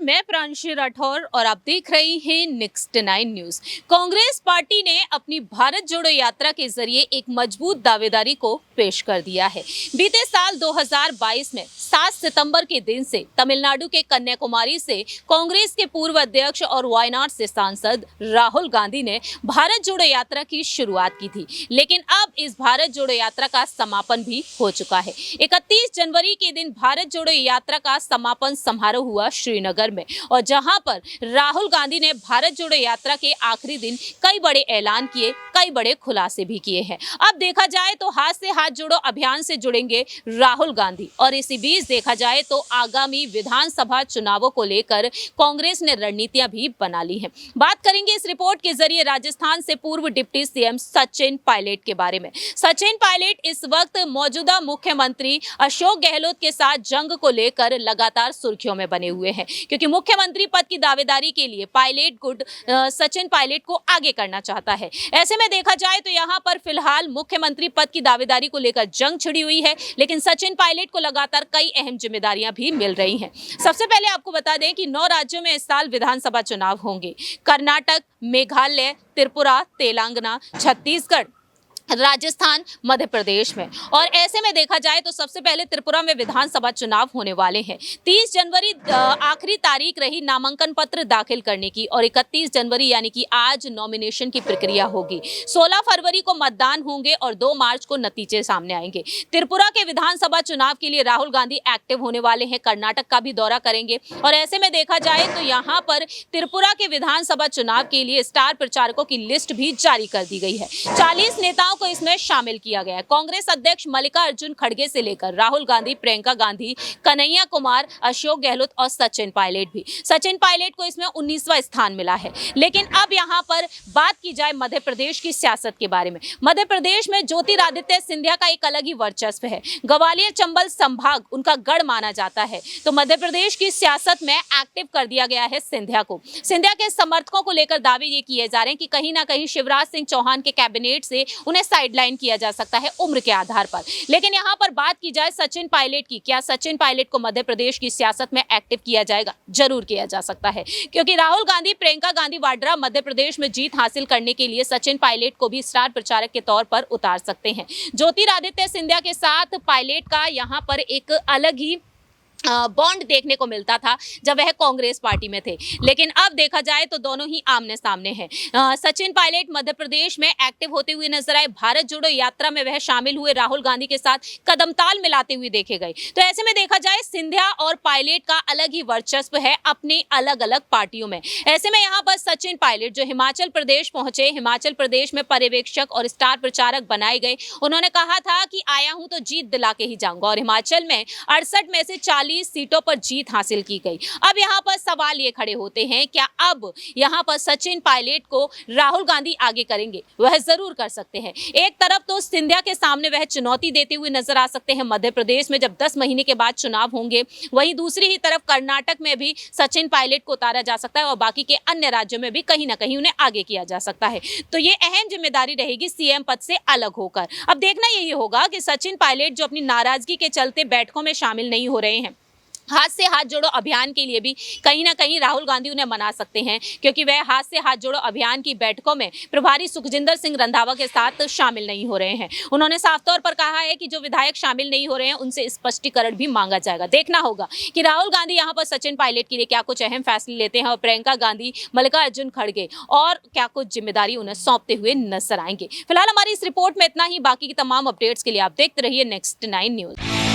मैं प्रांशी राठौर और आप देख रहे हैं नेक्स्ट 9 न्यूज। कांग्रेस पार्टी ने अपनी भारत जोड़ो यात्रा के जरिए एक मजबूत दावेदारी को पेश कर दिया है। बीते साल 2022 में 7 सितंबर के दिन से तमिलनाडु के कन्याकुमारी से कांग्रेस के पूर्व अध्यक्ष और वायनाड से सांसद राहुल गांधी ने भारत जोड़ो यात्रा की शुरुआत की थी, लेकिन अब इस भारत जोड़ो यात्रा का समापन भी हो चुका है। 31 जनवरी के दिन भारत जोड़ो यात्रा का समापन समारोह हुआ श्रीनगर में, और जहां पर राहुल गांधी ने भारत जोड़ो यात्रा के आखिरी दिन कई बड़े ऐलान किए, कई बड़े खुलासे भी किए हैं। अब देखा जाए तो हाथ से हाथ जोड़ो अभियान से जुड़ेंगे राहुल गांधी, और इसी बीच देखा जाए तो आगामी विधानसभा चुनावों को लेकर कांग्रेस ने रणनीतियां भी बना ली हैं। बात करेंगे इस रिपोर्ट के जरिए राजस्थान से पूर्व डिप्टी सीएम सचिन पायलट के बारे में। सचिन पायलट इस वक्त मौजूदा मुख्यमंत्री अशोक गहलोत के साथ जंग को लेकर लगातार सुर्खियों में बने हुए हैं, क्योंकि मुख्यमंत्री पद की दावेदारी के लिए पायलट गुट सचिन पायलट को आगे करना चाहता है। ऐसे में देखा जाए तो यहां पर फिलहाल मुख्यमंत्री पद की दावेदारी को लेकर जंग छिड़ी हुई है, लेकिन सचिन पायलट को लगातार कई अहम जिम्मेदारियां भी मिल रही हैं। सबसे पहले आपको बता दें कि 9 राज्यों में इस साल विधानसभा चुनाव होंगे। कर्नाटक, मेघालय, त्रिपुरा, तेलंगाना, छत्तीसगढ़, राजस्थान, मध्य प्रदेश में। और ऐसे में देखा जाए तो सबसे पहले त्रिपुरा में विधानसभा चुनाव होने वाले हैं। 30 जनवरी आखिरी तारीख रही नामांकन पत्र दाखिल करने की, और 31 जनवरी यानी कि आज नॉमिनेशन की प्रक्रिया होगी। 16 फरवरी को मतदान होंगे और 2 मार्च को नतीजे सामने आएंगे। त्रिपुरा के विधानसभा चुनाव के लिए राहुल गांधी एक्टिव होने वाले हैं, कर्नाटक का भी दौरा करेंगे। और ऐसे में देखा जाए तो यहाँ पर त्रिपुरा के विधानसभा चुनाव के लिए स्टार प्रचारकों की लिस्ट भी जारी कर दी गई है। 40 नेताओं को इसमें शामिल किया गया है। कांग्रेस अध्यक्ष मल्लिकार्जुन खड़गे से लेकर राहुल गांधी, प्रियंका गांधी, कन्हैया कुमार, अशोक गहलोत और सचिन पायलट भी। सचिन पायलट को इसमें 19वां स्थान मिला है। लेकिन अब यहां पर बात की जाए मध्य प्रदेश की सियासत के बारे में। मध्य प्रदेश में ज्योतिरादित्य सिंधिया का एक अलग ही वर्चस्व है। ग्वालियर चंबल संभाग उनका गढ़ माना जाता है, तो मध्य प्रदेश की सियासत में एक्टिव कर दिया गया है सिंधिया को। सिंधिया के समर्थकों को लेकर दावे ये किए जा रहे हैं कि कहीं ना कहीं शिवराज सिंह चौहान के कैबिनेट से उन्हें साइडलाइन किया जा सकता है उम्र के आधार पर। लेकिन यहां पर बात की जाए सचिन पायलट की, क्या सचिन पायलट को मध्य प्रदेश की सियासत में एक्टिव किया जाएगा? जरूर किया जा सकता है, क्योंकि राहुल गांधी, प्रियंका गांधी वाड्रा मध्य प्रदेश में जीत हासिल करने के लिए सचिन पायलट को भी स्टार प्रचारक के तौर पर उतार सकते हैं। ज्योतिरादित्य सिंधिया के साथ पायलट का यहां पर एक अलग ही बॉन्ड देखने को मिलता था जब वह कांग्रेस पार्टी में थे, लेकिन अब देखा जाए तो दोनों ही आमने सामने हैं। सचिन पायलट मध्य प्रदेश में एक्टिव होते हुए नजर आए। भारत जोड़ो यात्रा में वह शामिल हुए, राहुल गांधी के साथ कदमताल मिलाते हुए देखे गए। तो ऐसे में देखा जाए सिंधिया और पायलट का अलग ही वर्चस्व है अपनी अलग अलग पार्टियों में। ऐसे में यहाँ पर सचिन पायलट जो हिमाचल प्रदेश पहुंचे, हिमाचल प्रदेश में पर्यवेक्षक और स्टार प्रचारक बनाए गए। उन्होंने कहा था कि आया हूं तो जीत दिला के ही जाऊंगा, और हिमाचल में 68 में से 40 सीटों पर जीत हासिल की गई। अब यहां पर सवाल ये खड़े होते हैं, क्या अब यहां पर सचिन पायलट को राहुल गांधी आगे करेंगे? वह जरूर कर सकते हैं। एक तरफ तो सिंधिया के सामने वह चुनौती देते हुए नजर आ सकते हैं मध्य प्रदेश में, जब 10 महीने के बाद चुनाव होंगे। वहीं दूसरी ही तरफ कर्नाटक में भी सचिन पायलट को उतारा जा सकता है, और बाकी के अन्य राज्यों में भी कहीं ना कहीं उन्हें आगे किया जा सकता है। तो ये अहम जिम्मेदारी रहेगी सीएम पद से अलग होकर। अब देखना यही होगा कि सचिन पायलट जो अपनी नाराजगी के चलते बैठकों में शामिल नहीं हो रहे हैं, हाथ से हाथ जोड़ो अभियान के लिए भी कहीं ना कहीं राहुल गांधी उन्हें मना सकते हैं, क्योंकि वह हाथ से हाथ जोड़ो अभियान की बैठकों में प्रभारी सुखजिंदर सिंह रंधावा के साथ शामिल नहीं हो रहे हैं। उन्होंने साफ तौर पर कहा है कि जो विधायक शामिल नहीं हो रहे हैं उनसे स्पष्टीकरण भी मांगा जाएगा। देखना होगा कि राहुल गांधी यहां पर सचिन पायलट के लिए क्या कुछ अहम फैसले लेते हैं, और प्रियंका गांधी, मल्लिकार्जुन खड़गे और क्या कुछ जिम्मेदारी उन्हें सौंपते हुए नजर आएंगे। फिलहाल हमारी इस रिपोर्ट में इतना ही। बाकी की तमाम अपडेट्स के लिए आप देखते रहिए नेक्स्ट 9 न्यूज।